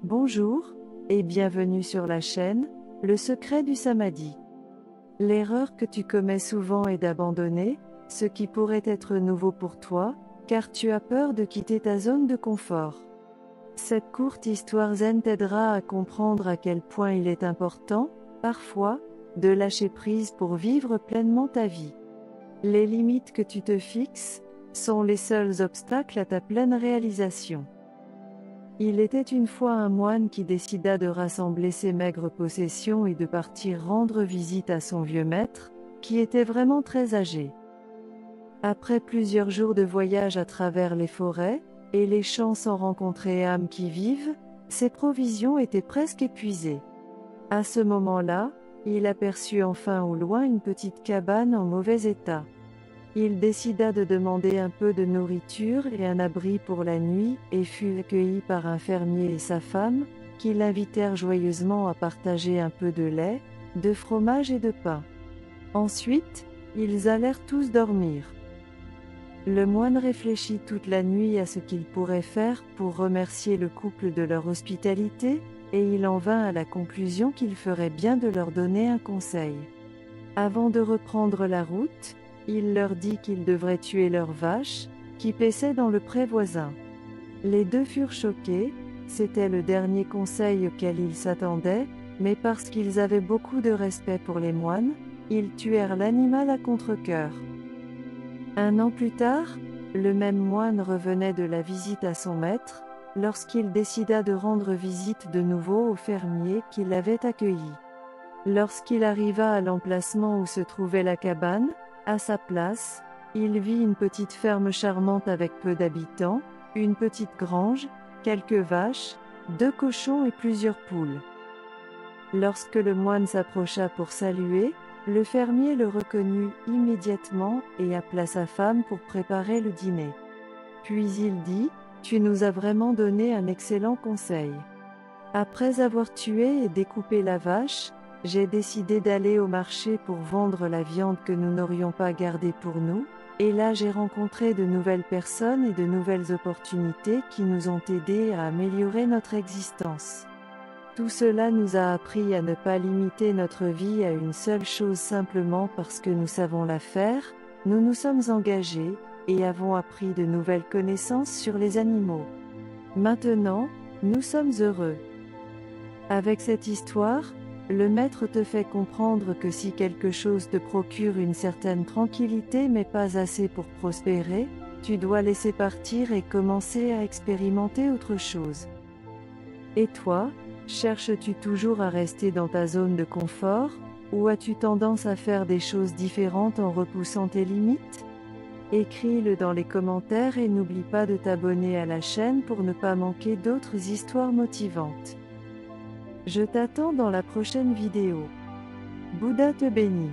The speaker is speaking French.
Bonjour, et bienvenue sur la chaîne, Le secret du samadhi. L'erreur que tu commets souvent est d'abandonner ce qui pourrait être nouveau pour toi, car tu as peur de quitter ta zone de confort. Cette courte histoire zen t'aidera à comprendre à quel point il est important, parfois, de lâcher prise pour vivre pleinement ta vie. Les limites que tu te fixes sont les seuls obstacles à ta pleine réalisation. Il était une fois un moine qui décida de rassembler ses maigres possessions et de partir rendre visite à son vieux maître, qui était vraiment très âgé. Après plusieurs jours de voyage à travers les forêts et les champs sans rencontrer âme qui vive, ses provisions étaient presque épuisées. À ce moment-là, il aperçut enfin au loin une petite cabane en mauvais état. Il décida de demander un peu de nourriture et un abri pour la nuit et fut accueilli par un fermier et sa femme, qui l'invitèrent joyeusement à partager un peu de lait, de fromage et de pain. Ensuite, ils allèrent tous dormir. Le moine réfléchit toute la nuit à ce qu'il pourrait faire pour remercier le couple de leur hospitalité, et il en vint à la conclusion qu'il ferait bien de leur donner un conseil. Avant de reprendre la route, il leur dit qu'ils devraient tuer leurs vaches, qui paissaient dans le pré voisin. Les deux furent choqués, c'était le dernier conseil auquel ils s'attendaient, mais parce qu'ils avaient beaucoup de respect pour les moines, ils tuèrent l'animal à contre-cœur. Un an plus tard, le même moine revenait de la visite à son maître, lorsqu'il décida de rendre visite de nouveau au fermier qui l'avait accueilli. Lorsqu'il arriva à l'emplacement où se trouvait la cabane, à sa place, il vit une petite ferme charmante avec peu d'habitants, une petite grange, quelques vaches, 2 cochons et plusieurs poules. Lorsque le moine s'approcha pour saluer, le fermier le reconnut immédiatement et appela sa femme pour préparer le dîner. Puis il dit : « Tu nous as vraiment donné un excellent conseil. Après avoir tué et découpé la vache, j'ai décidé d'aller au marché pour vendre la viande que nous n'aurions pas gardée pour nous, et là j'ai rencontré de nouvelles personnes et de nouvelles opportunités qui nous ont aidés à améliorer notre existence. Tout cela nous a appris à ne pas limiter notre vie à une seule chose simplement parce que nous savons la faire, nous nous sommes engagés, et avons appris de nouvelles connaissances sur les animaux. Maintenant, nous sommes heureux. » Avec cette histoire, le maître te fait comprendre que si quelque chose te procure une certaine tranquillité mais pas assez pour prospérer, tu dois laisser partir et commencer à expérimenter autre chose. Et toi, cherches-tu toujours à rester dans ta zone de confort, ou as-tu tendance à faire des choses différentes en repoussant tes limites ? Écris-le dans les commentaires et n'oublie pas de t'abonner à la chaîne pour ne pas manquer d'autres histoires motivantes. Je t'attends dans la prochaine vidéo. Bouddha te bénit.